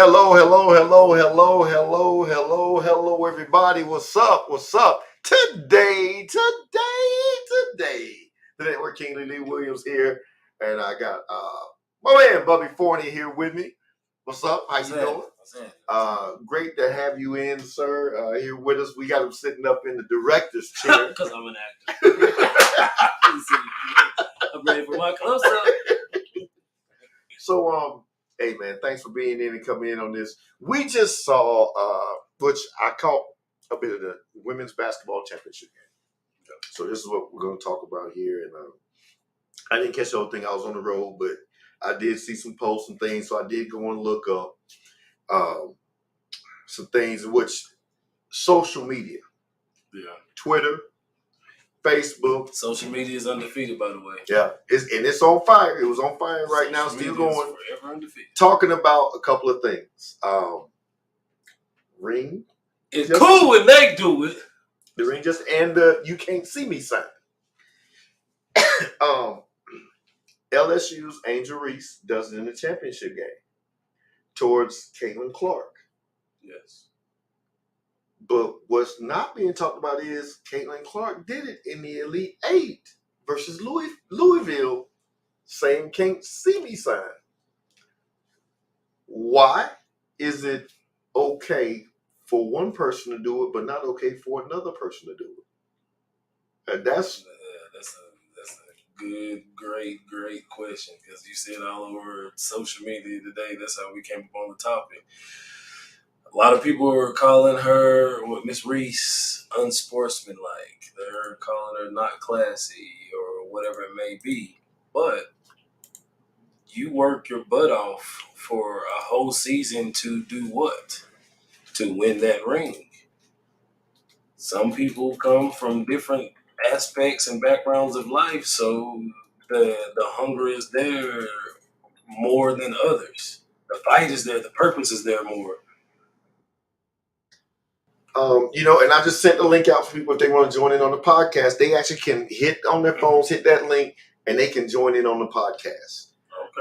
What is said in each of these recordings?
Hello, everybody. What's up? Today. The Network King Lee Williams here, and I got my man Bubby Forney here with me. What's up? How you doing? Great to have you in, sir. Here with us. We got him sitting up in the director's chair because I'm an actor. I'm ready for my close-up. So, hey man, thanks for being in and coming in on this. We just saw, which I caught a bit of the women's basketball championship game. So this is what we're going to talk about here. And I didn't catch the whole thing. I was on the road, but I did see some posts and things. So I did go and look up some things in which social media, Twitter, Facebook. Social media is undefeated, by the way. Yeah, it's on fire. It was on fire right now, still going. Forever undefeated. Talking about a couple of things. Ring. It's cool when they do it. The ring just and you can't see me sign. LSU's Angel Reese does it in the championship game towards Caitlin Clark. Yes. But what's not being talked about is Caitlin Clark did it in the Elite Eight versus Louisville. Same can't see me sign. Why is it okay for one person to do it, but not okay for another person to do it? And that's a good, great question, because you see it all over social media today. That's how we came up on the topic. A lot of people are calling her, Miss Reese, unsportsmanlike. They're calling her not classy or whatever it may be. But you work your butt off for a whole season to do what? To win that ring. Some people come from different aspects and backgrounds of life, so the hunger is there more than others. The fight is there. The purpose is there more. And I just sent the link out for people if they want to join in on the podcast. They actually can hit on their phones, hit that link, and they can join in on the podcast.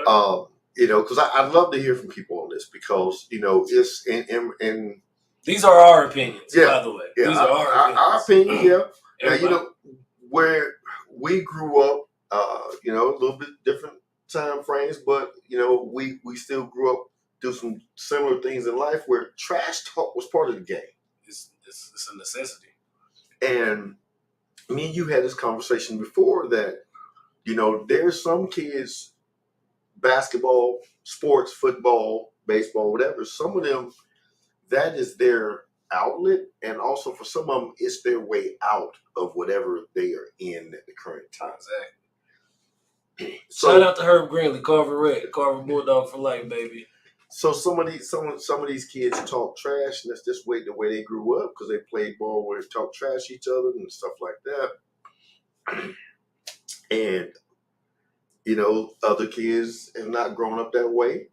Okay. Because I'd love to hear from people on this because, it's in these are our opinions, by the way. Yeah, these are our opinions, yeah. Everybody. Now, where we grew up, a little bit different time frames, but, we still grew up through some similar things in life where trash talk was part of the game. It's a necessity. And me and you had this conversation before that, there's some kids, basketball, sports, football, baseball, whatever, some of them, that is their outlet. And also for some of them, it's their way out of whatever they are in at the current time. Exactly. So, shout out to Herb Greenlee, Carver Red, Carver Bulldog for life, baby. So some of these kids talk trash, and that's just the way they grew up because they played ball where they talk trash to each other and stuff like that. And other kids have not grown up that way.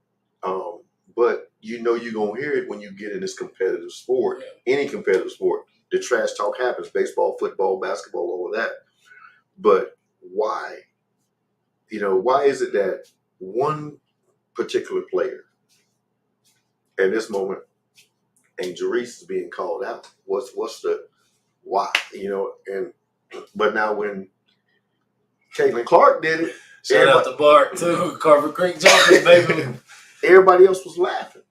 But you're gonna hear it when you get in this competitive sport, any competitive sport. The trash talk happens, baseball, football, basketball, all of that. But why? Why is it that one particular player at this moment, Angel Reese, is being called out? What's the why? But now when Caitlin Clark did it, shout out to Bart too, Carver Creek jumping, baby. Everybody else was laughing.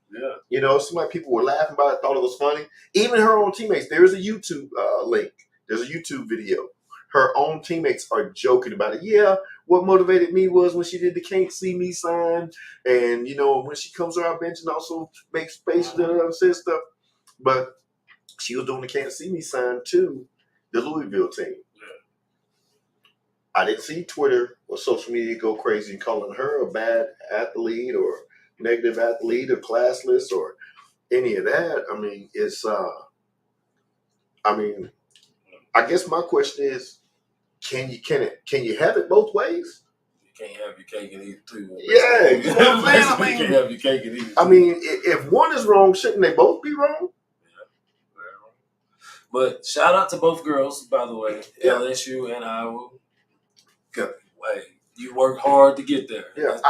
Yeah. Some people were laughing about it, thought it was funny. Even her own teammates. There's a YouTube link. There's a YouTube video. Her own teammates are joking about it. Yeah, what motivated me was when she did the can't see me sign. And, when she comes to our bench and also makes space and says stuff. But she was doing the can't see me sign to the Louisville team. Yeah. I didn't see Twitter or social media go crazy and calling her a bad athlete or negative athlete or classless or any of that. I mean, I guess my question is, can you have it both ways? You can't have your cake and eat it too. Yeah, you know what I'm saying? You can't have your cake and eat it too. I mean, if one is wrong, shouldn't they both be wrong? Yeah. But shout out to both girls, by the way, Yeah. LSU and Iowa. Yeah. Hey, you worked hard to get there. Yeah.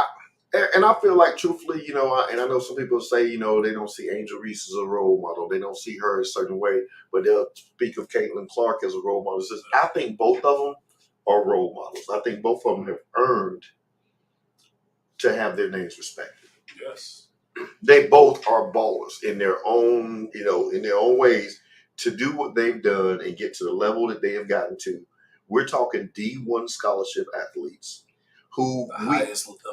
And I feel like, truthfully, and I know some people say, they don't see Angel Reese as a role model. They don't see her a certain way, but they'll speak of Caitlin Clark as a role model. I think both of them are role models. I think both of them have earned to have their names respected. Yes. They both are ballers in their own, in their own ways to do what they've done and get to the level that they have gotten to. We're talking D1 scholarship athletes who the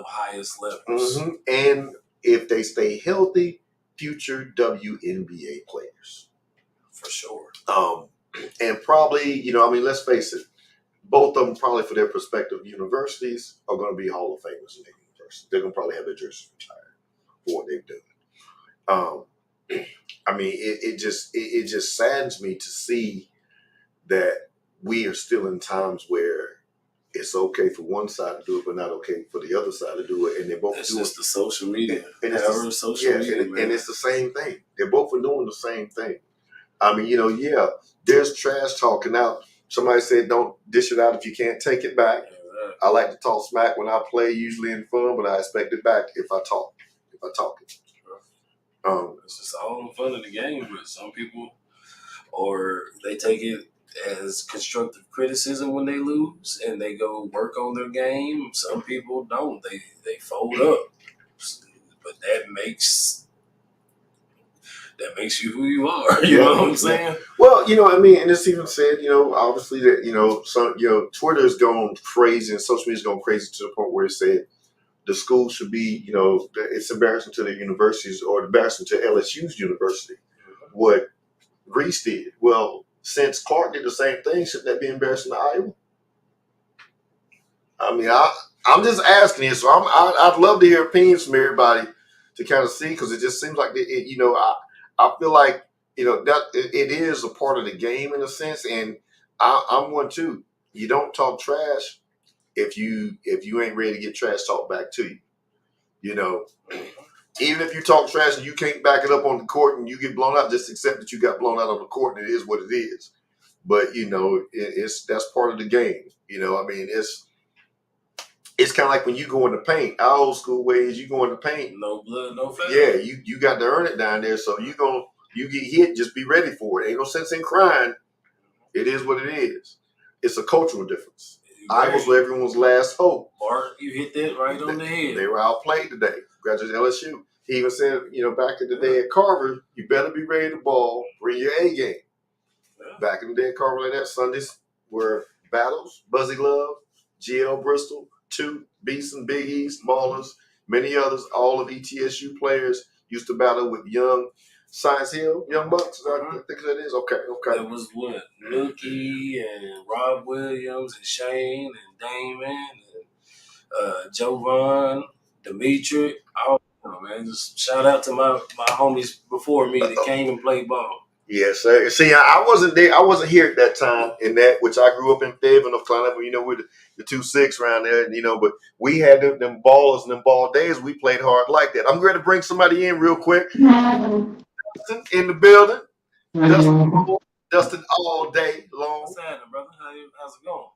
highest levels. Mm-hmm. And if they stay healthy, future WNBA players. For sure. And probably, let's face it, both of them probably for their prospective universities are going to be Hall of Famers in their university. They're going to probably have their jerseys retired for what they've done. It just saddens me to see that we are still in times where it's okay for one side to do it, but not okay for the other side to do it, and they both it's do just it. the social media, and it's the same thing. They're both doing the same thing. There's trash talking out. Somebody said, "Don't dish it out if you can't take it back." Exactly. I like to talk smack when I play, usually in fun, but I expect it back if I talk. It. It's just all in fun of the game, but some people, or they take it as constructive criticism when they lose and they go work on their game. Some people don't. They fold up. But that makes you who you are. You know what I'm saying? Well, and it's even said, obviously that, some, Twitter's gone crazy and social media's gone crazy to the point where it said the school should be, it's embarrassing to the universities or embarrassing to LSU's university what Reese did. Well, since Clark did the same thing, shouldn't that be embarrassing to Iowa? I'm just asking you, so I'd love to hear opinions from everybody to kind of see, because it just seems like I feel like that it is a part of the game in a sense, and I'm one too. You don't talk trash if you ain't ready to get trash talked back to you. Even if you talk trash and you can't back it up on the court and you get blown out, just accept that you got blown out on the court and it is what it is. But that's part of the game. It's kind of like when you go in the paint. Our old school ways, you go in the paint. No blood, no foul. Yeah, you got to earn it down there. So you get hit, just be ready for it. Ain't no sense in crying. It is what it is. It's a cultural difference. I was everyone's last hope. Bart, you hit that right on the head. They were outplayed today. Congratulations, LSU. He even said, back in the day at Carver, you better be ready to ball, bring your A game. Yeah. Back in the day at Carver, like that, Sundays were battles, Buzzy Love, GL Bristol, Two, Beeson, Big East, Maulers, many others. All of ETSU players used to battle with Young Science Hill, Young Bucks. I think that is okay. That was what Nookie and Rob Williams and Shane and Damon and Jovan, Dimitri. Man, just shout out to my homies before me that came and played ball. Yes, sir. See, I wasn't there. I wasn't here at that time in that, which I grew up in Fayetteville, North Carolina. With the 2-6 around there, but we had them ballers and them ball days. We played hard like that. I'm going to bring somebody in real quick. Dustin in the building. Dustin all day long. What's happening, brother? How's it going?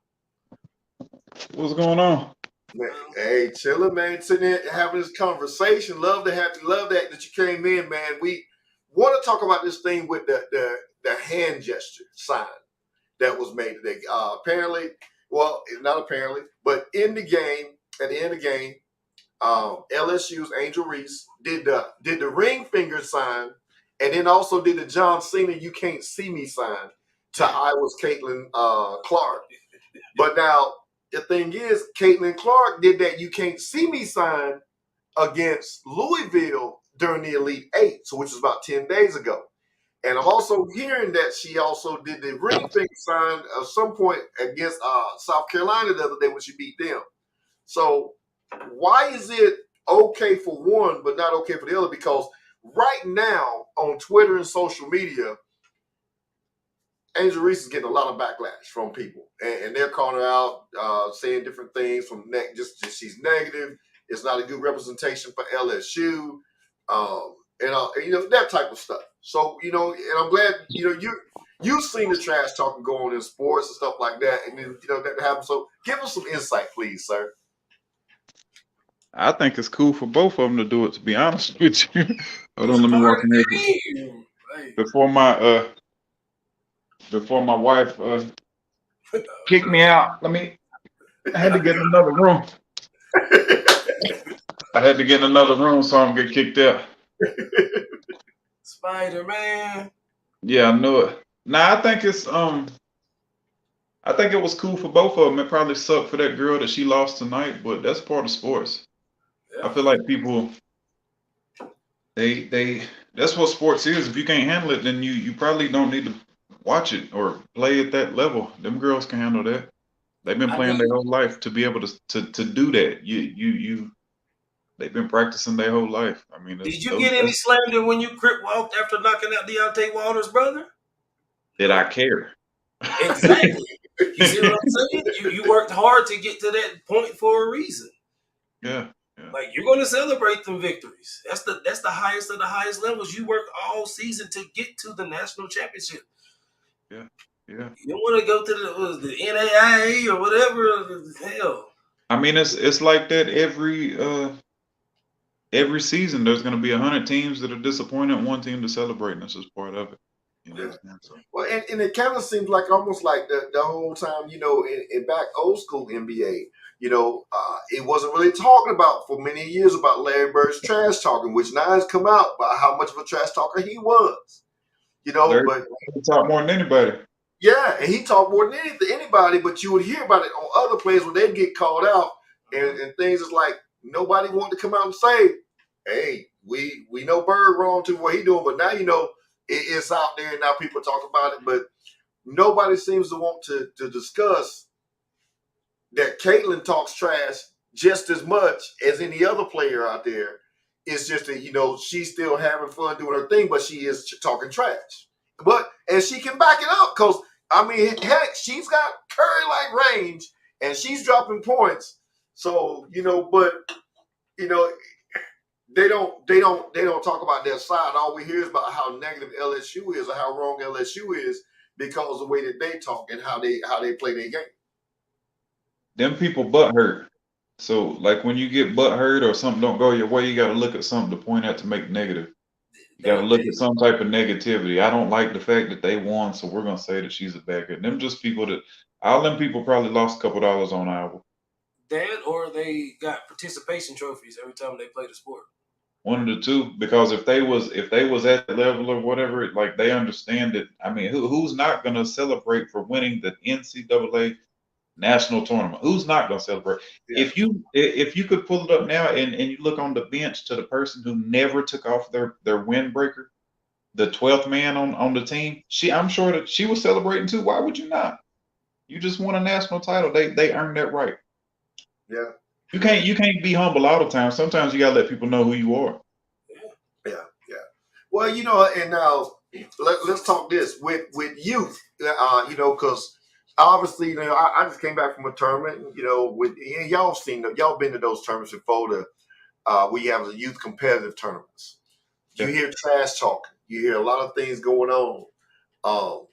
What's going on? Man, hey, chilling, man. Sitting here having this conversation. Love that you came in, man. We want to talk about this thing with the hand gesture sign that was made today. Apparently, well, not apparently, but in the game, at the end of the game, LSU's Angel Reese did the ring finger sign, and then also did the John Cena "You Can't See Me" sign to Iowa's Caitlin Clark. But now the thing is, Caitlin Clark did that "You Can't See Me" sign against Louisville during the Elite Eight, so which was about 10 days ago. And I'm also hearing that she also did the ring finger sign at some point against South Carolina the other day when she beat them. So why is it okay for one but not okay for the other? Because right now on Twitter and social media, Angel Reese is getting a lot of backlash from people, and they're calling her out, saying different things from just she's negative. It's not a good representation for LSU, and that type of stuff. So and I'm glad you've seen the trash talking go on in sports and stuff like that, and then that happens. So give us some insight, please, sir. I think it's cool for both of them to do it. To be honest with you, hold It's on, a let me part walk of in the here game. Hey. before my wife kicked me out. I had to get in another room. I had to get in another room so I don't get kicked out. Spider-Man. Yeah, I knew it. Nah, I think it was cool for both of them. It probably sucked for that girl that she lost tonight, but that's part of sports. I Yeah. feel like people they that's what sports is. If you can't handle it, then you probably don't need to watch it or play at that level. Them girls can handle that. They've been I playing their mean, whole life to be able to do that. You they've been practicing their whole life. I mean, did you get any slander when you crip walked after knocking out Deontay Wilder's brother? did I care? Exactly. You see what I'm saying? You worked hard to get to that point for a reason. Yeah, yeah, Like you're going to celebrate them victories. That's the highest of the highest levels. You work all season to get to the national championship. yeah, yeah. You don't want to go to the NAIA or whatever. Hell, I mean, it's like that every season. There's going to be 100 teams that are disappointed, and one team to celebrate, and that's just part of it. You know Yeah. what I'm saying? So, Well, and it kind of seems like almost like the whole time, in back old school NBA, it wasn't really talking about for many years about Larry Bird's trash talking, which now has come out about how much of a trash talker he was, Larry but talk more than anybody. yeah, and he talked more than anybody, but you would hear about it on other players when they'd get called out and things is like nobody wanted to come out and say, hey, we know Bird wrong to what he doing, but now it's out there and now people talk about it, but nobody seems to want to discuss that Caitlin talks trash just as much as any other player out there. It's just that, she's still having fun doing her thing, but she is talking trash. And she can back it up because, I mean, heck, she's got Curry-like range and she's dropping points. So, but, you know, they don't talk about their side. All we hear is about how negative LSU is or how wrong LSU is because of the way that they talk and how they play their game. Them people butt hurt. So, like when you get butt hurt or something don't go your way, you got to look at something to point at to make negative. You got to look at some type of negativity. I don't like the fact that they won, so we're gonna say that she's a bad girl. Them just people that all them people probably lost a couple dollars on Iowa. that or they got participation trophies every time they play the sport. One of the two, because if they was at the level or whatever, like they understand it. I mean, who's not gonna celebrate for winning the NCAA national tournament? Who's not gonna celebrate? Yeah. If you could pull it up now and you look on the bench to the person who never took off their windbreaker, the 12th man on the team, I'm sure that she was celebrating too. Why would you not? You just won a national title. They earned that right. Yeah. You can't be humble all the time. Sometimes you gotta let people know who you are. Yeah. Well, and now let's talk this with youth, because obviously, I just came back from a tournament, y'all been to those tournaments before we have the youth competitive tournaments. You Yeah. hear trash talking. You hear a lot of things going on. Um,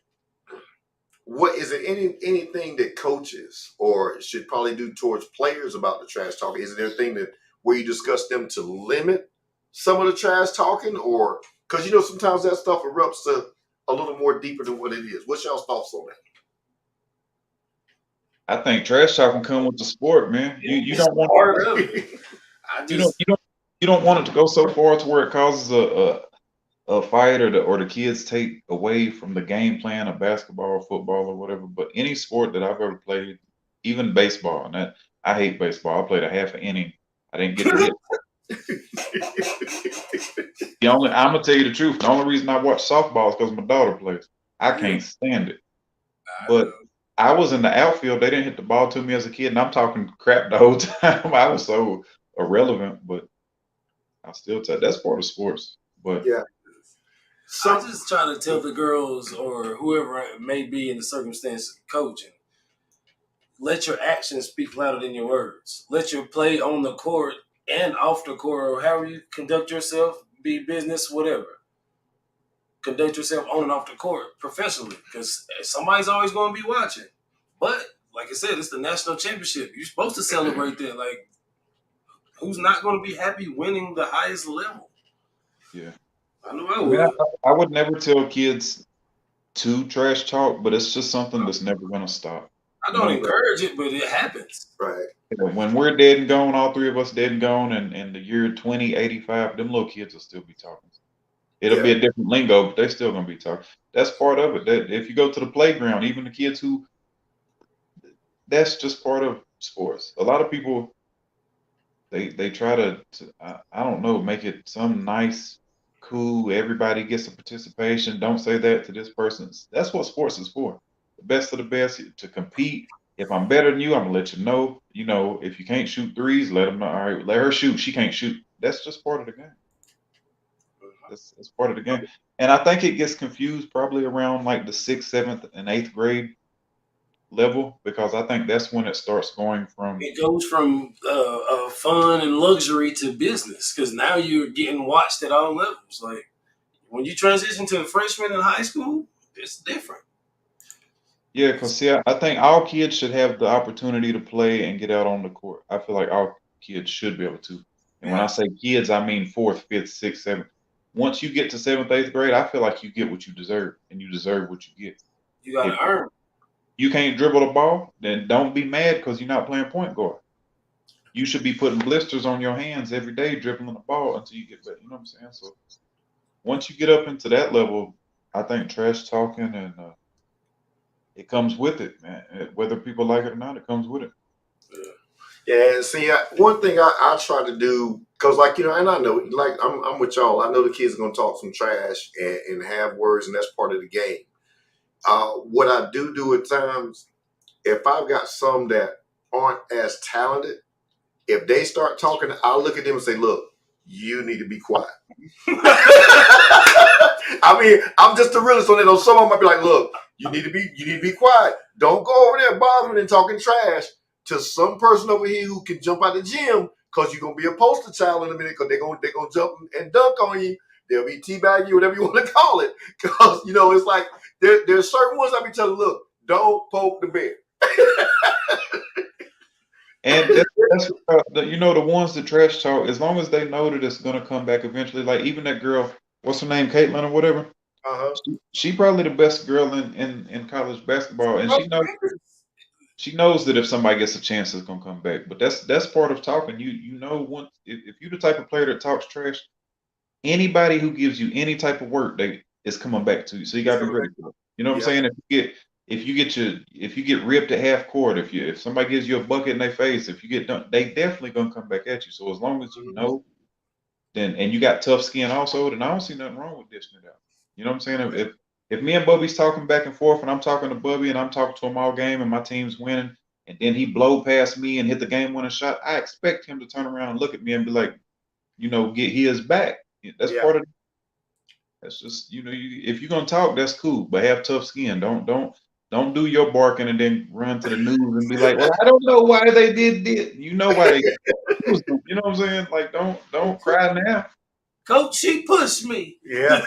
what is it? Anything that coaches or should probably do towards players about the trash talking? Is there a thing that where you discuss them to limit some of the trash talking, or because sometimes that stuff erupts to a little more deeper than what it is? What's y'all's thoughts on that? I think trash talking come with the sport, man. You don't want Part of it. I you don't just you don't you don't want it to go so far to where it causes a fight or the kids take away from the game plan of basketball or football or whatever. But any sport that I've ever played, even baseball, and that I hate baseball. I played a half an inning. I didn't get to hit. I'm gonna tell you the truth. The only reason I watch softball is because my daughter plays. I can't stand it. I But know. I was in the outfield. They didn't hit the ball to me as a kid, and I'm talking crap the whole time. I was so irrelevant, but I still tell that's part of sports. But Yeah. I just try to tell the girls or whoever it may be in the circumstance of coaching, let your actions speak louder than your words. Let your play on the court and off the court, or however you conduct yourself, be business, whatever. Conduct yourself on and off the court professionally, because somebody's always going to be watching. But like I said, it's the national championship. You're supposed to celebrate that. Like, Who's not going to be happy winning the highest level? Yeah. I know I I mean, would. I would never tell kids to trash talk, but it's just something that's never going to stop. I You don't know, encourage it, but it happens. Right. when we're dead and gone, all three of us dead and gone, and in the year 2085, them little kids will still be talking. It'll Yeah. be a different lingo, but they're still going to be talking. That's part of it. That if you go to the playground, even the kids who, that's just part of sports. A lot of people, they try to I don't know, make it some nice, cool, everybody gets a participation. Don't say that to this person. That's what sports is for. The best of the best to compete. If I'm better than you, I'm gonna let you know. You know, if you can't shoot threes, let them know. All right, let her shoot. She can't shoot. That's just part of the game. That's part of the game. And I think it gets confused probably around like the sixth, seventh, and eighth grade level because I think that's when it starts going from. It goes from fun and luxury to business because now you're getting watched at all levels. Like when you transition to a freshman in high school, it's different. Yeah, because see, I think all kids should have the opportunity to play and get out on the court. I feel like all kids should be able to. And when I Yeah, say kids, I mean fourth, fifth, sixth, seventh. Once you get to seventh, eighth grade, I feel like you get what you deserve, and you deserve what you get. you got If to earn. you can't dribble the ball, then don't be mad because you're not playing point guard. You should be putting blisters on your hands every day, dribbling the ball until you get better. You know what I'm saying? So once you get up into that level, I think trash talking and it comes with it, man. Whether people like it or not, it comes with it. Yeah, and see, one thing I try to do, because like, and I know, like, I'm with y'all. I know the kids are going to talk some trash and have words, and that's part of the game. What I do at times, if I've got some that aren't as talented, if they start talking, I'll look at them and say, look, you need to be quiet. I mean, I'm just a realist on it. On some of them, might be like, look, you need to be quiet. Don't go over there bothering and talking trash to some person over here who can jump out the gym because you're gonna be a poster child in a minute because they're gonna jump and dunk on you. They'll be teabag you, whatever you want to call it. Because it's like there's certain ones I be telling, look, don't poke the bear. And that's the ones that trash talk. As long as they know that it's gonna come back eventually. Like even that girl, what's her name, Caitlin or whatever. Uh-huh. She probably the best girl in college basketball, and she knows that if somebody gets a chance, it's gonna come back. But that's part of talking. You know, once if you're the type of player that talks trash, anybody who gives you any type of work, it's coming back to you. So you gotta be ready for it. You know what I'm Yeah. saying? If you get ripped at half court, if somebody gives you a bucket in their face, if you get done, they definitely gonna come back at you. So as long as you know, then and you got tough skin also, then I don't see nothing wrong with dishing it out. You know what I'm saying? If me and Bubby's talking back and forth, and I'm talking to Bubby and I'm talking to him all game, and my team's winning, and then he blow past me and hit the game winning shot, I expect him to turn around and look at me and be like, get his back. That's Yeah. part of. That's just if you're gonna talk, that's cool, but have tough skin. Don't do your barking and then run to the news and be like, well, I don't know why they did this. You know why they. You know what I'm saying? Like, don't cry now. Coach, she pushed me. Yeah.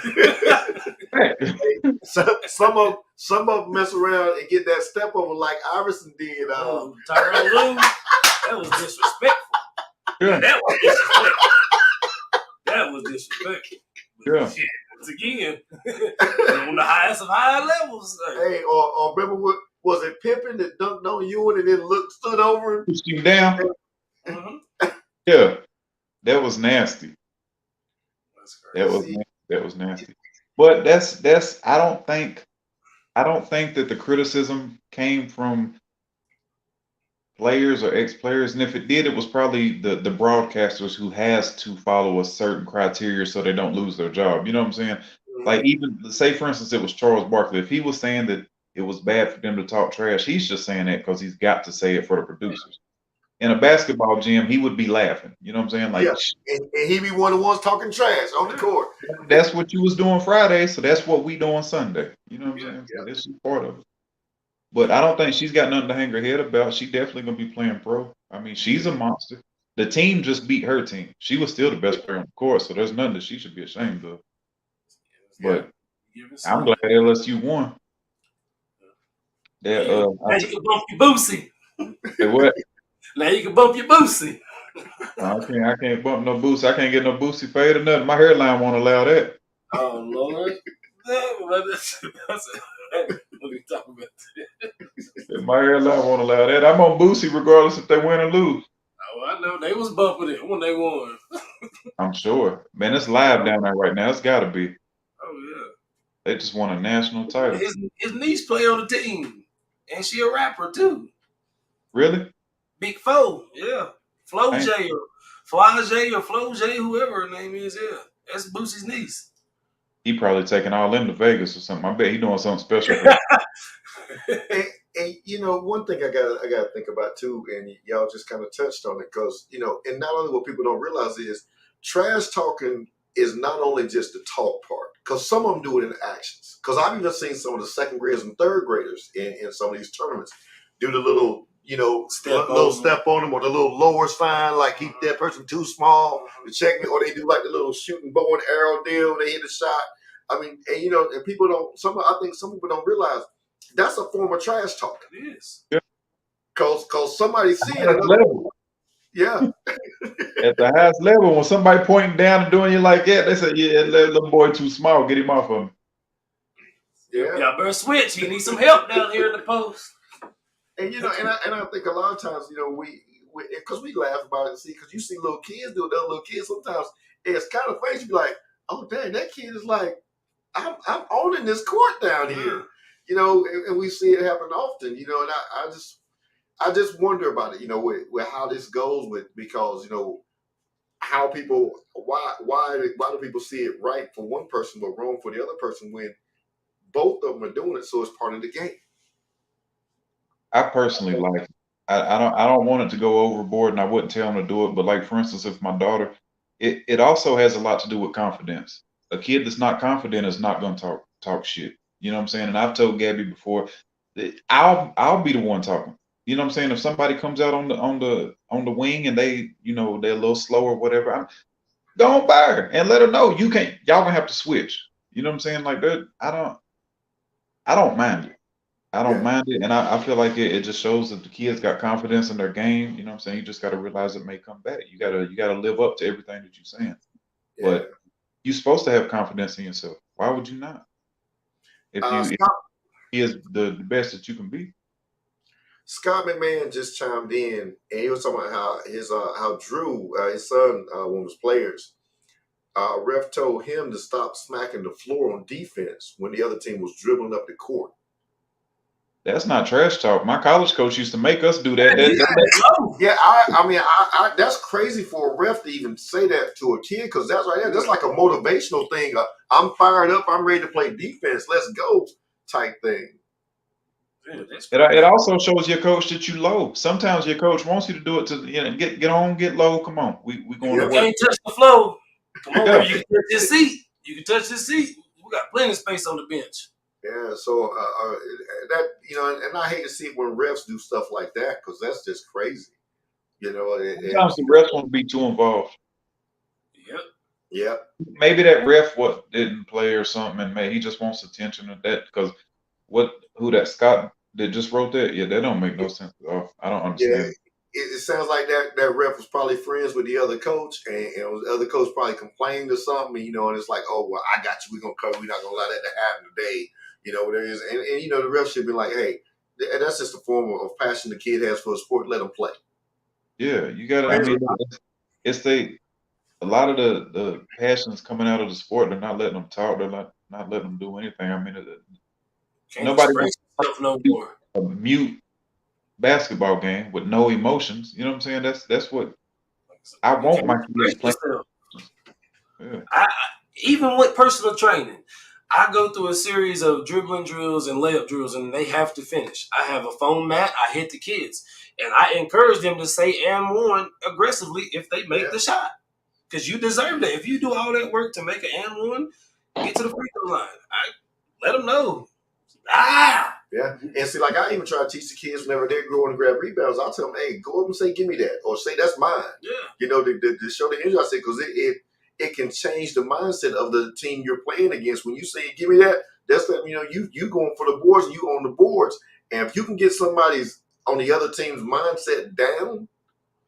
Some of them mess around and get that step over like Iverson did. Tyrone Lue, that was disrespectful. Yeah. That was disrespectful. That was disrespectful. Yeah. Shit, once again, on the highest of high levels. Hey, or remember what was it? Pippen that dunked on Ewan and then stood over him. Pushed him down. Mm-hmm. Yeah, that was nasty. That's crazy. That was nasty. But that's I don't think that the criticism came from players or ex-players, and if it did, it was probably the broadcasters who has to follow a certain criteria so they don't lose their job. You know what I'm saying? Like even say for instance, it was Charles Barkley. If he was saying that it was bad for them to talk trash, he's just saying that because he's got to say it for the producers. In a basketball gym, he would be laughing. You know what I'm saying? Like, yeah, and he be one of the ones talking trash on the court. that's what you was doing Friday, so that's what we doing Sunday. You know what I'm saying? So this is part of it. But I don't think she's got nothing to hang her head about. She definitely gonna be playing pro. I mean, she's a monster. The team just beat her team. She was still the best player on the court, so there's nothing that she should be ashamed of. But I'm glad LSU won. Now you can bump your boosie. Say what? Now you can bump your boosie. I can't bump no boost. I can't get no boosty fade or nothing. My hairline won't allow that. Oh Lord. That's what we talking about. My hairline won't allow that. I'm on boosty regardless if they win or lose. Oh, I know they was bumping it when they won. I'm sure. Man, it's live down there right now. It's got to be. Oh They just won a national title. yeah. His niece play on the team, and she a rapper too. Really? Big Flo, yeah. Flo Ain't- J or Fly J or Flo J, whoever her name is, yeah. That's Boosie's niece. He probably taking all them to Vegas or something. I bet he doing something special for And you know, one thing I gotta think about too, and y'all just kind of touched on it, because you know, and not only what people don't realize is trash talking is not only just the talk part, because some of them do it in actions. Because I've even seen some of the second graders and third graders in some of these tournaments do the little, you know, little step on them, or the little lower sign, like keep that person too small to check me, or they do like the little shooting bow and arrow deal when they hit a shot. I mean, and you know, and people don't. I think some people don't realize that's a form of trash talking. It is. Cause somebody seeing highest it. level. Yeah. At the highest level, when somebody pointing down and doing you like that, they say, "Yeah, that little boy too small. Get him off of me." Yeah. Y'all better switch. He needs some help down here in the post. And you know, and I think a lot of times, you know, we because we laugh about it, see, because you see little kids do it, other little kids sometimes it's kind of funny. You be like, oh dang, that kid is like, I'm owning this court down here. You know, and we see it happen often, you know, and I just wonder about it, you know, with how this goes with, because, you know, how people, why do people see it right for one person but wrong for the other person when both of them are doing it, so it's part of the game. I personally like it. I don't want it to go overboard, and I wouldn't tell them to do it. But like for instance, if my daughter, it also has a lot to do with confidence. A kid that's not confident is not going to talk shit. You know what I'm saying? And I've told Gabby before that I'll be the one talking. You know what I'm saying? If somebody comes out on the wing and they, you know, they're a little slow or whatever, go on by her and let her know you can't. Y'all gonna have to switch. You know what I'm saying? Like that. I don't mind it. I don't Yeah. mind it, and I feel like it just shows that the kids got confidence in their game. You know what I'm saying? You just got to realize it may come back. You gotta live up to everything that you're saying. Yeah. But you're supposed to have confidence in yourself. Why would you not? If Scott, he is the best that you can be. Scott McMahon just chimed in, and he was talking about how Drew, his son, one of his players, ref told him to stop smacking the floor on defense when the other team was dribbling up the court. That's not trash talk. My college coach used to make us do that. Yeah, I mean, that's crazy for a ref to even say that to a kid, because that's right there. That's like a motivational thing. I'm fired up. I'm ready to play defense. Let's go, type thing. It also shows your coach that you low. Sometimes your coach wants you to do it to, you know, get on, get low. Come on, we going to You work. can't touch the floor. Come on, you can touch this seat. You can touch this seat. We got plenty of space on the bench. Yeah, so that, you know, and I hate to see it when refs do stuff like that, because that's just crazy. You know, Sometimes the refs want to be too involved. Yep. Yeah. Maybe that ref didn't play or something, and maybe he just wants attention to that, because who that Scott that just wrote that? Yeah, that don't make no sense at all. I don't Yeah, understand. it sounds like that ref was probably friends with the other coach, and the other coach probably complained or something, you know, and it's like, oh, well, I got you. We're going to cover. We're not going to allow that to happen today. You know, there is, and you know, the ref should be like, hey, that's just a form of passion the kid has for the sport. Let him play. Yeah, you got to. I mean, it's a lot of the passions coming out of the sport. They're not letting them talk. They're not letting them do anything. I mean, nobody wants no more. a mute basketball game with no emotions. You know what I'm saying? That's what I want my kids playing. Yeah. Even with personal training, I go through a series of dribbling drills and layup drills, and they have to finish. I have a foam mat. I hit the kids, and I encourage them to say "and one" aggressively if they make the shot, because you deserve that. If you do all that work to make an and one, get to the free throw line. I let them know. Yeah, and see, like I even try to teach the kids whenever they're going to grab rebounds. I'll tell them, hey, go up and say, "Give me that," or say, "That's mine." Yeah, you know, to show the energy. I say, because it can change the mindset of the team you're playing against. When you say, "Give me that," that's that, you know, you going for the boards and you on the boards. And if you can get somebody's on the other team's mindset down,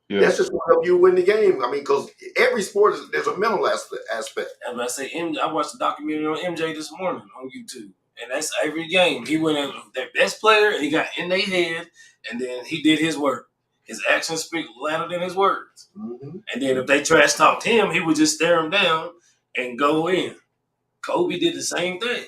Yeah. That's just going to help you win the game. I mean, because every sport there's a mental aspect. As I say, I watched a documentary on MJ this morning on YouTube, and that's every game. He went in their best player, and he got in their head, and then he did his work. His actions speak louder than his words. Mm-hmm. And then if they trash talked him, he would just stare him down and go in. Kobe did the same thing.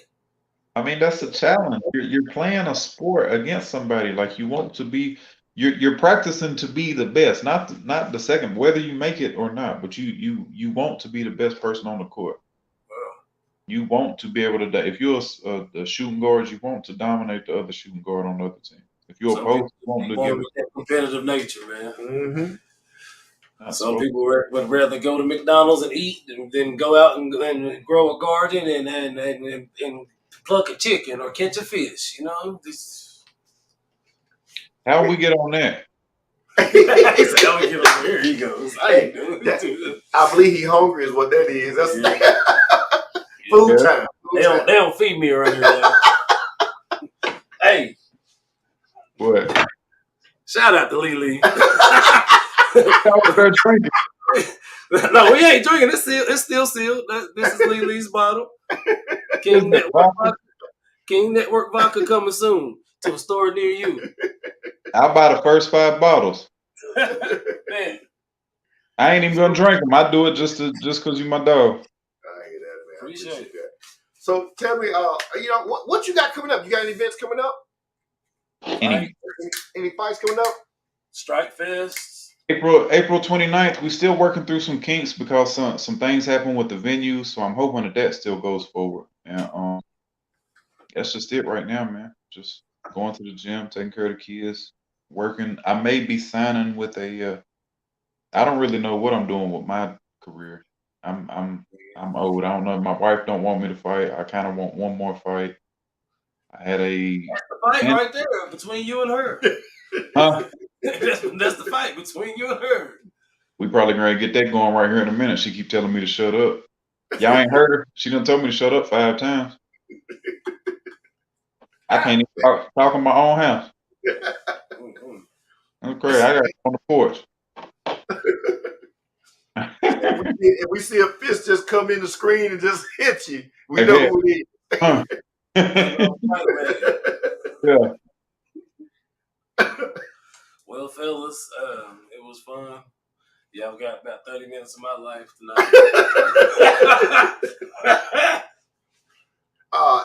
I mean, that's a challenge. You're playing a sport against somebody. Like you want to be, you're practicing to be the best, not the second, whether you make it or not. But you want to be the best person on the court. Wow. You want to be able to. If you're a shooting guard, you want to dominate the other shooting guard on the other team. If you're Some a people post, you want to born give with that competitive nature, man. Mm-hmm. Some people would rather go to McDonald's and eat than go out and grow a garden and pluck a chicken or catch a fish. You know, this. How we get on that? He's like, "Oh, get over here." He goes, "I ain't doing it." I believe he hungry is what that is. That's food time. They don't feed me around here. Man. Hey, What? shout out to Lily. They're drinking. No, we ain't drinking. It's still sealed. This is Lily's bottle. King Network vodka coming soon to a store near you. I'll buy the first 5 bottles. Man, I ain't even gonna drink them. I do it just because you my dog. I hear that, man. Appreciate that. So tell me, what you got coming up? You got any events coming up? Any fights coming up? Strike Fest. April 29th. We still working through some kinks because some things happen with the venue. So I'm hoping that still goes forward. And that's just it right now, man. Just going to the gym, taking care of the kids, working. I may be signing with a. I don't really know what I'm doing with my career. I'm old. I don't know. My wife don't want me to fight. I kind of want one more fight. I had a That's the fight right there between you and her. Huh? That's the fight between you and her. We probably gonna get that going right here in a minute. She keep telling me to shut up. Y'all ain't heard her. She done told me to shut up 5 times. I can't even talk in my own house. That's crazy. I got to on the porch. If we see a fist just come in the screen and just hit you, we know who it is. Huh. Yeah. Well, fellas, it was fun. Y'all got about 30 minutes of my life tonight.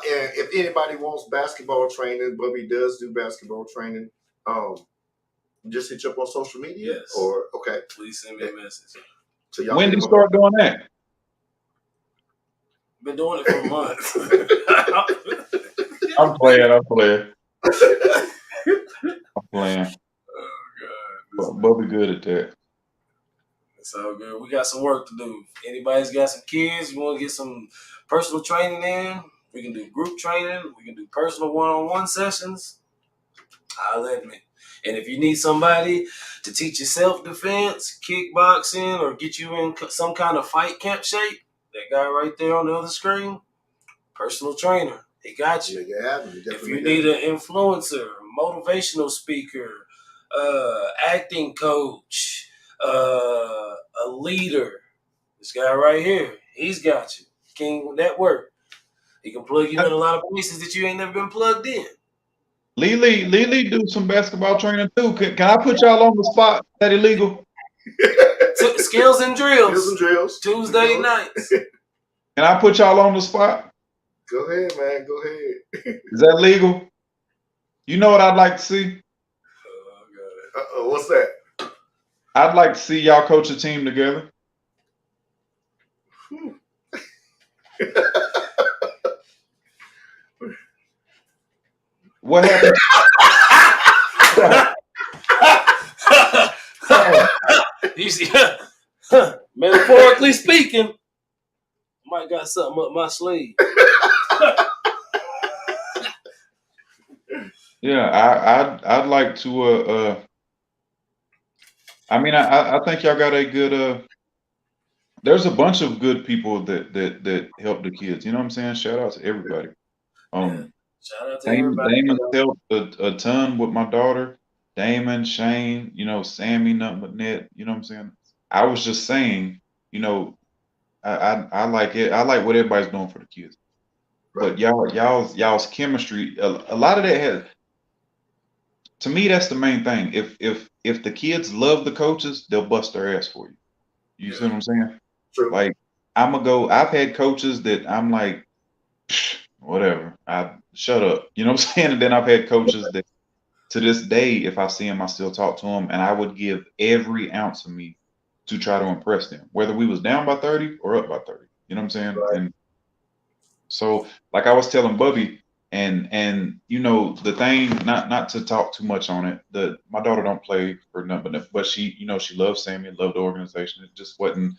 And if anybody wants basketball training, Bubby does do basketball training. Just hit you up on social media. Yes. Or okay. Please send me a message. So y'all when did you start doing that? Been doing it for months. I'm playing. I'm playing. Oh God. Bubby good at that. It's all good. We got some work to do. Anybody's got some kids, you want to get some personal training in, we can do group training. We can do personal one-on-one sessions. I'll admit. And if you need somebody to teach you self-defense, kickboxing, or get you in some kind of fight camp shape, that guy right there on the other screen, personal trainer, he got you. If you need an influencer, motivational speaker, acting coach, a leader, this guy right here, he's got you. King Network. He can plug you in a lot of places that you ain't never been plugged in. Lily do some basketball training too. Can I put y'all on the spot? Is that illegal? Skills and drills. Skills and drills. Tuesday nights. Can I put y'all on the spot? Go ahead, man. Go ahead. Is that legal? You know what I'd like to see? Oh, God. What's that? I'd like to see y'all coach a team together. What happened? You see, metaphorically speaking, might got something up my sleeve. Yeah, I'd like to. I mean, I think y'all got a good. There's a bunch of good people that help the kids. You know what I'm saying? Shout out to everybody. Shout out to everybody. Damon helped a ton with my daughter. Damon, Shane, Sammy, nothing but net. You know what I'm saying? I was just saying, you know, I like it. I like what everybody's doing for the kids. Right. But y'all's chemistry, a lot of that has, to me, that's the main thing. If the kids love the coaches, they'll bust their ass for you. You see Yeah. what I'm saying? True. Like I've had coaches that I'm like, whatever. I shut up. You know what I'm saying? And then I've had coaches that to this day, if I see them, I still talk to them, and I would give every ounce of me to try to impress them, whether we was down by 30 or up by 30. You know what I'm saying? Right. And so, like I was telling Bubby, and the thing, not to talk too much on it. My daughter don't play for nothing, but she, she loves Sammy, loved the organization. It just wasn't,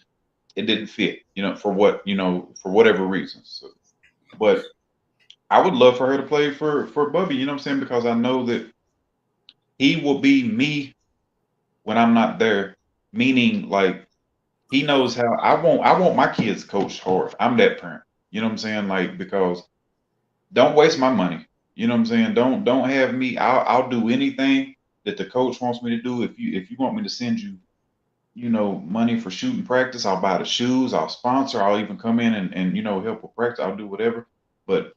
it didn't fit, for whatever reason. So, but I would love for her to play for Bubby. You know what I'm saying? Because I know that he will be me when I'm not there. Meaning, like he knows how I want my kids coached hard. I'm that parent. You know what I'm saying? Like because don't waste my money. You know what I'm saying? Don't have me. I'll do anything that the coach wants me to do. If you want me to send you, money for shooting practice, I'll buy the shoes. I'll sponsor. I'll even come in and help with practice. I'll do whatever. But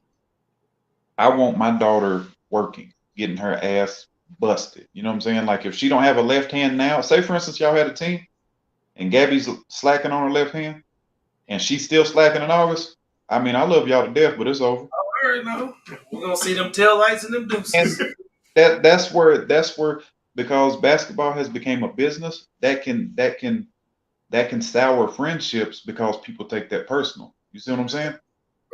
I want my daughter working, getting her ass busted. You know what I'm saying? Like if she don't have a left hand now, say for instance y'all had a team and Gabby's slacking on her left hand and she's still slacking in August. I mean, I love y'all to death, but it's over. I already know. We're gonna see them tail lights and them And deuces. that's where because basketball has become a business that can sour friendships because people take that personal. You see what I'm saying?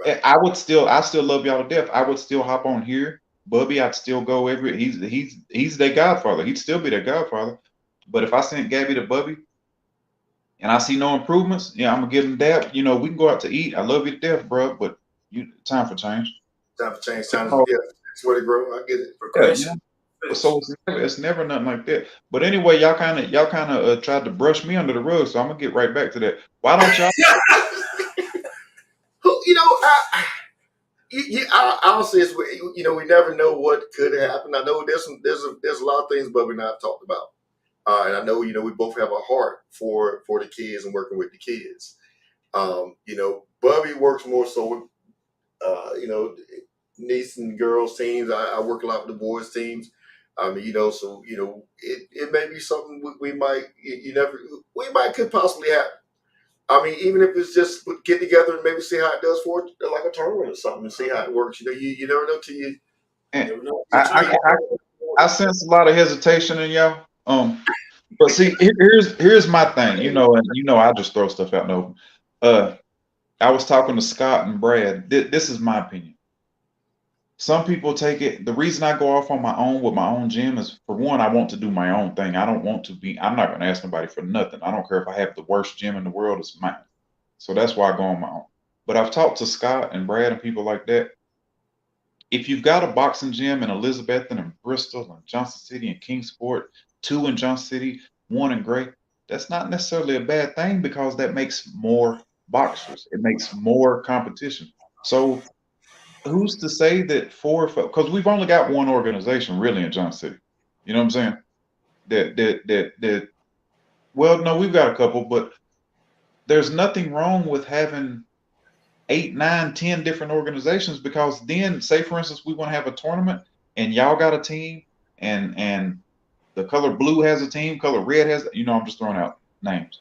Right. I still love y'all to death. I would still hop on here. Bubby, I'd still go he's their godfather. He'd still be their godfather. But if I sent Gabby to Bubby and I see no improvements, yeah, I'm gonna give him that. We can go out to eat. I love you to death, bro. But time for change. Time to change. Time to Oh, yeah. That's where to grow. I get it. yeah, Progression. so it's never nothing like that. But anyway, y'all kind of tried to brush me under the rug, so I'm gonna get right back to that. Why don't y'all? You know, honestly, we never know what could happen. I know there's a lot of things Bubby and I have talked about, and I know we both have a heart for the kids and working with the kids. Bubby works more so with niece and girls teams. I work a lot with the boys teams. So it may be something we might we might could possibly happen. I mean, even if it's just get together and maybe see how it does for like a tournament or something and see how it works. You never know till you eh, Never know. I, I, try. I sense a lot of hesitation in y'all. But see, here's my thing. And I just throw stuff out in the open. I was talking to Scott and Brad. This is my opinion. Some people take it. The reason I go off on my own with my own gym is for one, I want to do my own thing. I don't want to be. I'm not going to ask nobody for nothing. I don't care if I have the worst gym in the world. It's mine. So that's why I go on my own. But I've talked to Scott and Brad and people like that. If you've got a boxing gym in Elizabethton and Bristol and Johnson City and Kingsport, two in Johnson City, one in Gray, that's not necessarily a bad thing because that makes more boxers. It makes more competition. So who's to say that because we've only got one organization really in Johnson City. You know what I'm saying? That well, no, we've got a couple, but there's nothing wrong with having 8, 9, 10 different organizations because then, say for instance, we want to have a tournament and y'all got a team and the color blue has a team, color red has, I'm just throwing out names.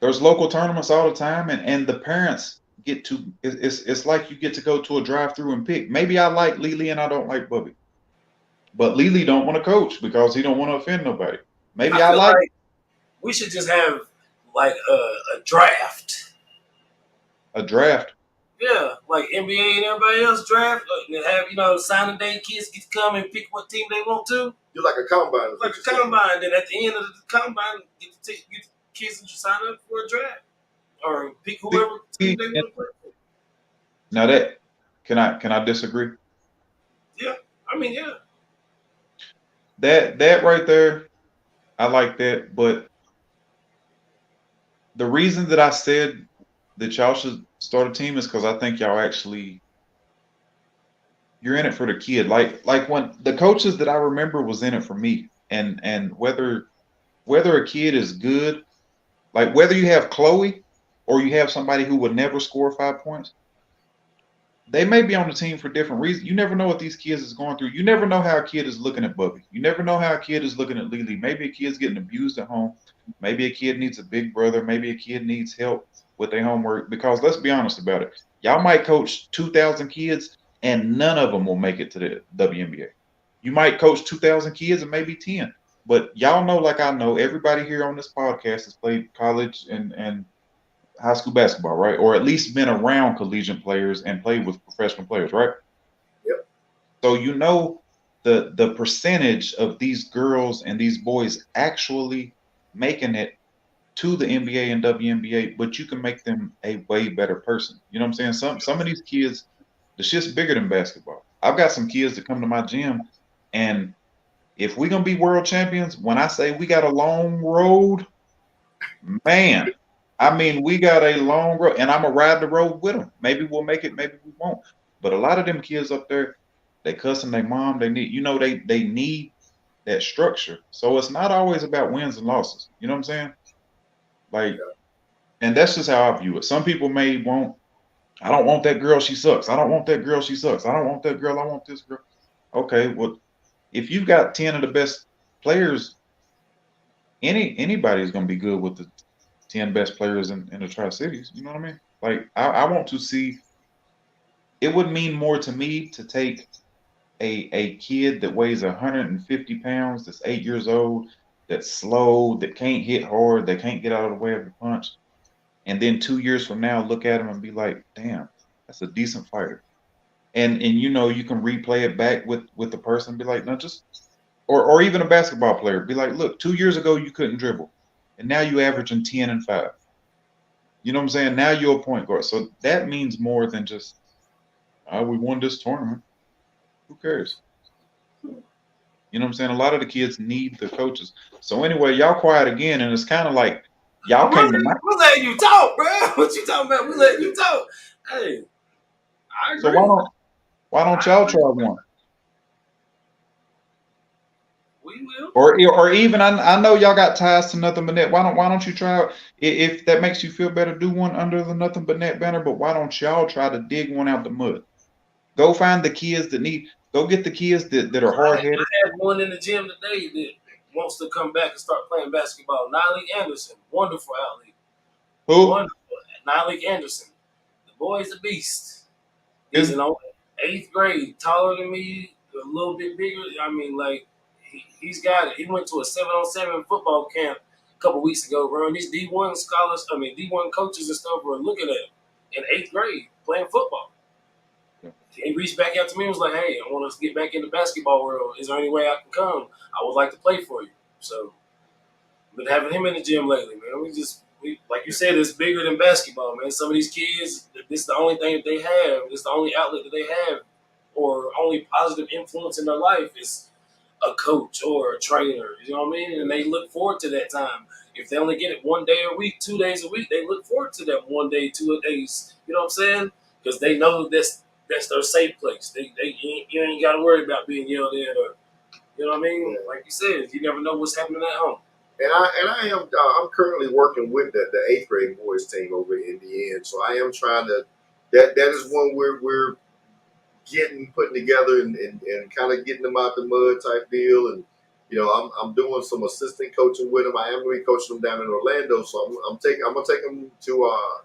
There's local tournaments all the time, and the parents get to. It's like you get to go to a drive-through and pick. Maybe I like Lily and I don't like Bubby, but Lily don't want to coach because he don't want to offend nobody. Maybe I I feel like like we should just have like a draft. a draft. Yeah, like NBA and everybody else draft. And have signing day kids get to come and pick what team they want to. You're like a combine. Like a combine. Then at the end of the combine, get the kids to sign up for a draft or pick whoever team they want to play for. Now that can I disagree? Yeah, I mean, yeah. That right there, I like that. But the reason that I said that y'all should start a team is because I think y'all actually you're in it for the kid. Like when the coaches that I remember was in it for me, and whether a kid is good, like whether you have Chloe or you have somebody who would never score 5 points, they may be on the team for different reasons. You never know what these kids is going through. You never know how a kid is looking at Bubby. You never know how a kid is looking at Lily. Maybe a kid's getting abused at home. Maybe a kid needs a big brother. Maybe a kid needs help with their homework. Because let's be honest about it. Y'all might coach 2,000 kids and none of them will make it to the WNBA. You might coach 2,000 kids and maybe 10. But y'all know, like I know, everybody here on this podcast has played college and high school basketball, right? Or at least been around collegiate players and played with professional players, right? Yep. So you know the percentage of these girls and these boys actually making it to the NBA and WNBA, but you can make them a way better person. You know what I'm saying? Some of these kids, the shit's bigger than basketball. I've got some kids that come to my gym, and if we're gonna be world champions, when I say we got a long road, man, I mean, we got a long road, and I'm gonna ride the road with them. Maybe we'll make it, maybe we won't. But a lot of them kids up there, they cussing their mom. They need, they need that structure. So it's not always about wins and losses. You know what I'm saying? Like, and that's just how I view it. Some people may want, I don't want that girl. She sucks. I don't want that girl. She sucks. I don't want that girl. I want this girl. Okay, well, if you've got 10 of the best players, anybody's gonna be good with the 10 best players in the Tri Cities. You know what I mean? Like, I want to see. It would mean more to me to take a kid that weighs 150 pounds, that's 8 years old, that's slow, that can't hit hard, that can't get out of the way of the punch, and then 2 years from now look at him and be like, damn, that's a decent fighter. And you can replay it back with the person, be like, no, just or even a basketball player, be like, look, 2 years ago you couldn't dribble, and now you averaging 10 and 5. You know what I'm saying? Now you're a point guard. So that means more than just, oh, we won this tournament. Who cares? You know what I'm saying? A lot of the kids need the coaches. So anyway, y'all quiet again, and it's kind of like y'all came to my. We're letting you talk, bro. What you talking about? We letting you talk. Hey, I So agree. why don't y'all try one? We will. Or even I know y'all got ties to Nothing But Net. Why don't you try if that makes you feel better? Do one under the Nothing But Net banner. But why don't y'all try to dig one out the mud? Go find the kids that need. Go get the kids that are hard headed. I had one in the gym today that wants to come back and start playing basketball. Nyleek Anderson, wonderful athlete. Who Wonderful. Nyleek Anderson. The boy's a beast. He's in 8th grade, taller than me, a little bit bigger. I mean, like, he's got it. He went to a 7-on-7 football camp a couple weeks ago, bro. And these D1 scholars, D1 coaches and stuff were looking at him in 8th grade playing football. He reached back out to me and was like, hey, I want us to get back in the basketball world. Is there any way I can come? I would like to play for you. So, been having him in the gym lately, man. We like you said, it's bigger than basketball, man. Some of these kids, this is the only thing that they have. It's the only outlet that they have, or only positive influence in their life is a coach or a trainer. You know what I mean? And they look forward to that time. If they only get it 1 day a week, 2 days a week, they look forward to that 1 day, 2 days. You know what I'm saying? Because they know that's their safe place. You ain't got to worry about being yelled at or, you know what I mean? Yeah. Like you said, you never know what's happening at home. And I'm currently working with the 8th grade boys team over in Indiana. So I am trying to that is one we're getting putting together and kind of getting them out the mud type deal. And I'm doing some assistant coaching with them. I am going to be coaching them down in Orlando. So I'm gonna take them to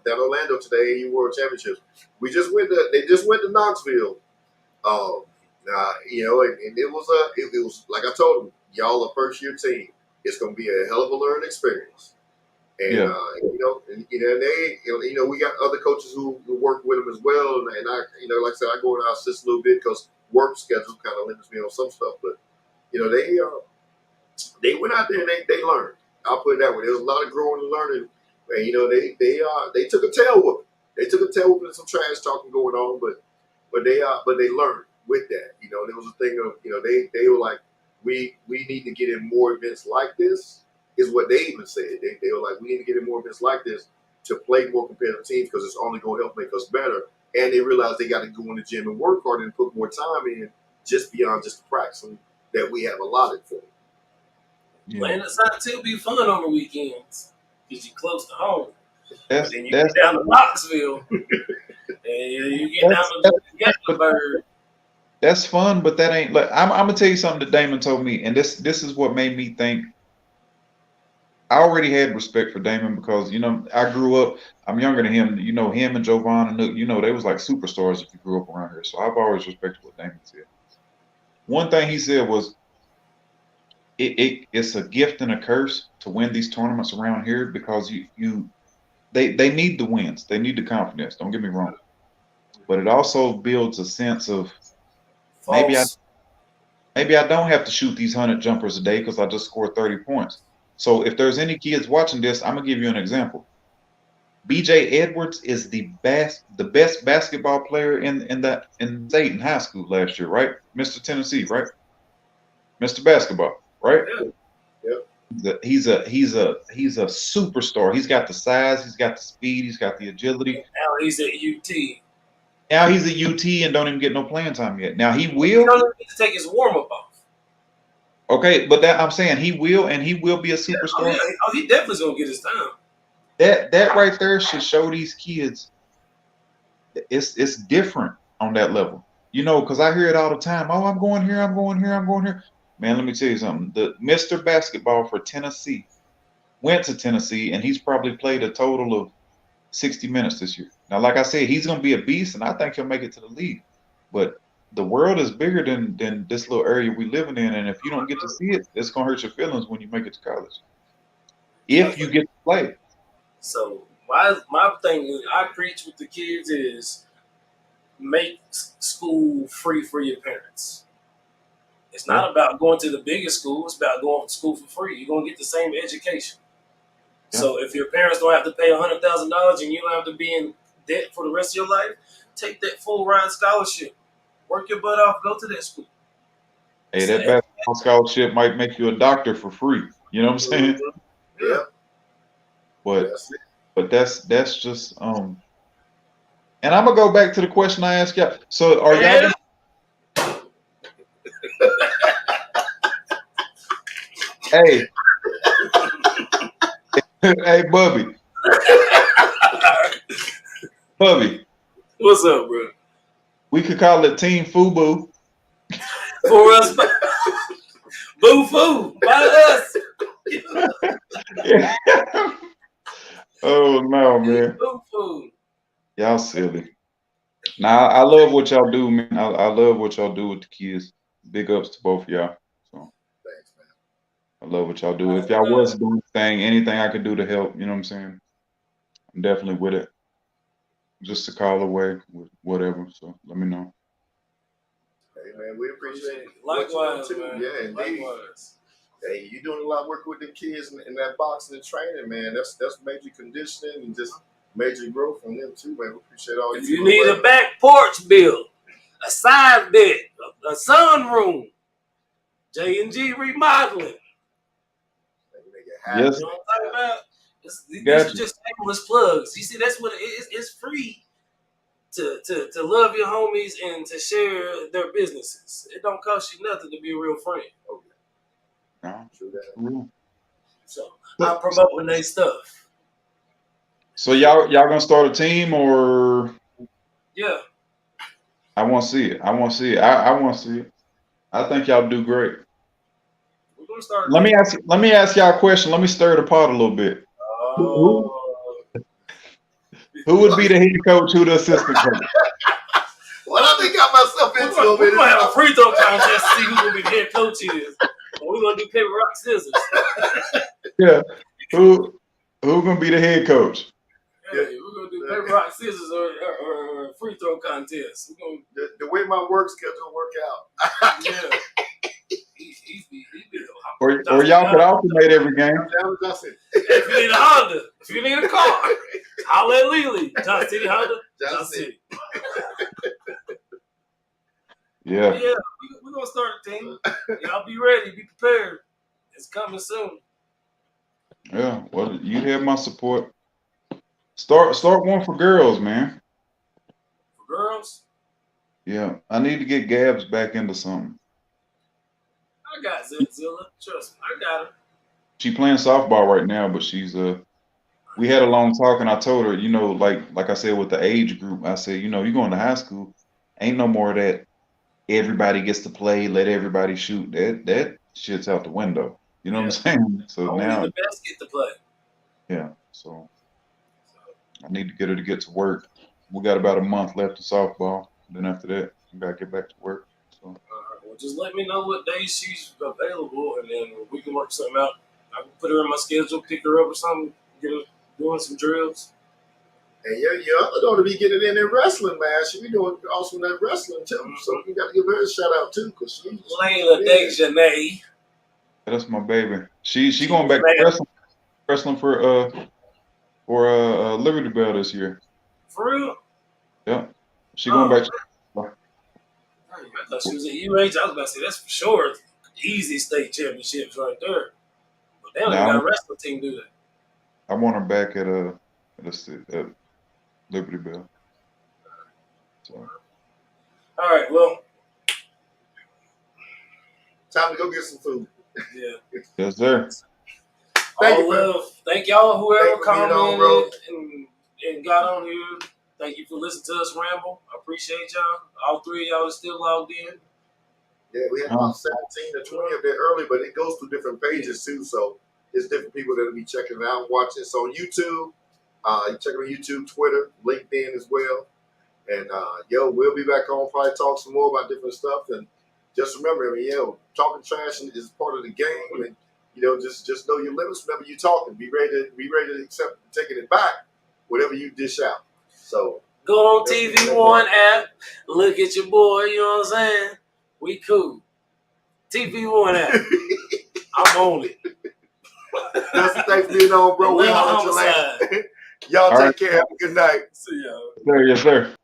down Orlando today AU World Championships. They just went to Knoxville. And it was like I told them, y'all a first year team. It's going to be a hell of a learning experience. And Yeah. we got other coaches who work with them as well. And I, like I said, I go in and assist a little bit because work schedule kind of limits me on some stuff. But they went out there and they learned. I'll put it that way. There was a lot of growing and learning. And they took a tail whooping. They took a tail whooping and some trash talking going on, but they learned with that. There was a thing of they were like, we need to get in more events like this. Is what they even said. They were like, we need to get in more events like this to play more competitive teams because it's only going to help make us better. and they realize they got to go in the gym and work hard and put more time in, just beyond just the practicing that we have allotted for them. Yeah. Playing outside too be fun on the weekends because you're close to home. But then you That's get down to Knoxville and you get down to Gatlinburg. that's fun, but that ain't like I'm gonna tell you something that Damon told me, and this is what made me think. I already had respect for Damon because I grew up. I'm younger than him. Him and Jovan and they was like superstars if you grew up around here. So I've always respected what Damon said. One thing he said was it's a gift and a curse to win these tournaments around here because they need the wins. They need the confidence. Don't get me wrong. But it also builds a sense of maybe False. I don't have to shoot these 100 jumpers a day because I just scored 30 points. So if there's any kids watching this, I'm gonna give you an example. BJ Edwards is the best basketball player in state in high school last year, right? Mr. Tennessee, right? Mr. Basketball, right? Yep. He's a superstar. He's got the size, he's got the speed, he's got the agility. Now he's at UT. Now he's at UT and don't even get no playing time yet. Now he will. He don't even get to take his warm up off. Okay, but that I'm saying he will, and he will be a superstar. Yeah, he definitely's gonna get his time. That right there should show these kids it's different on that level. Because I hear it all the time. Oh, I'm going here, I'm going here, I'm going here. Man, let me tell you something. The Mr. Basketball for Tennessee went to Tennessee, and he's probably played a total of 60 minutes this year. Now, like I said, he's going to be a beast, and I think he'll make it to the league. But the world is bigger than this little area we living in, and if you don't get to see it, it's going to hurt your feelings when you make it to college. If you get to play. So my thing is, I preach with the kids is make school free for your parents. It's not about going to the biggest school. It's about going to school for free. You're going to get the same education. Yeah. So if your parents don't have to pay $100,000 and you don't have to be in debt for the rest of your life, take that full ride scholarship. Work your butt off. Go to that school. Hey, that basketball scholarship might make you a doctor for free. You know what I'm saying? Yeah. But that's just and I'm gonna go back to the question I asked y'all. So are y'all Hey. Hey, Bubby. Bubby. What's up, bro? We could call it Team Fubu. For us. Boo-foo. By us. Yeah. Oh, no, man. Boo-foo. Y'all silly. Now, I love what y'all do, man. I love what y'all do with the kids. Big ups to both of y'all. So, thanks, man. I love what y'all do. If y'all was doing anything I could do to help, you know what I'm saying? I'm definitely with it. Just a call away with whatever. So let me know. Hey, man, we appreciate it. Likewise, man. Yeah, indeed. Likewise. Hey, you're doing a lot of work with the kids in that boxing and training, man. That's major conditioning and just major growth from them too, man. We appreciate all if you need a back porch built, a side bed, a sunroom, J&G remodeling. Yes. You know what I'm talking about? These are just shameless plugs. You see, that's what it is. It's free to love your homies and to share their businesses. It don't cost you nothing to be a real friend. Okay. So I'm promoting their stuff. So y'all gonna start a team or? Yeah. I want to see it. I want to see it. I want to see it. I think y'all do great. We're gonna start. Let me ask y'all a question. Let me stir the pot a little bit. Who would be the head coach? Who the assistant coach? Well, I think got myself into we're gonna have a free throw contest to see who gonna be the head coach is. And we're gonna do paper, rock, scissors. Yeah. Who gonna be the head coach? Hey, we're gonna do paper, rock, scissors or free throw contest. We're gonna the way my work schedule work out. Yeah. Or y'all could alternate every game. If you need a Honda, if you need a car, holla at Lily. Johnson City Honda, Johnson City. Yeah. Yeah, we're gonna start a team. Y'all be ready, be prepared. It's coming soon. Yeah, well, you have my support. Start one for girls, man. For Yeah, I need to get Gabs back into something. I got Zilla. Trust me, I got her. She playing softball right now, but she's we had a long talk and I told her, like I said with the age group, I said, you going to high school, ain't no more of that everybody gets to play, let everybody shoot. That shit's out the window. You know what I'm Yeah, saying? So only now, the best get to play. yeah. So I need to get her to get to work. We got about a month left of softball. Then after that, we gotta get back to work. So Well, just let me know what days she's available, and then we can work something out. I can put her in my schedule, pick her up or something, get her doing some drills. And your other daughter be getting in there wrestling, man. She be doing awesome at wrestling too. Mm-hmm. So you got to give her a shout out too, because she's Layla Dejanay. that's my baby. She going back to wrestling for Liberty Bell this year. For real? Yeah, she going back. I thought she was at UH. I was about to say that's for sure. Easy state championships right there. But they don't even got a wrestling team, do they? I want her back at at Liberty Bell. So. All right, well, time to go get some food. Yeah. Yes, sir. Thank y'all whoever commented and got on here. Thank you for listening to us ramble. I appreciate y'all. All three of y'all are still logged in. Yeah, we had about 17 or 20 up there early, but it goes through different pages too. So it's different people that'll be checking it out and watching. So on YouTube, you check it on YouTube, Twitter, LinkedIn as well. And we'll be back on, probably talk some more about different stuff. And just remember, talking trash is part of the game. And just know your limits whenever you're talking. Be ready to accept taking it back, whatever you dish out. So go on TV One app, look at your boy. You know what I'm saying? We cool. TV One app. I'm on it. That's thanks for being on, bro. We on your land. Y'all take care. Have a good night. See y'all. Yes, sir.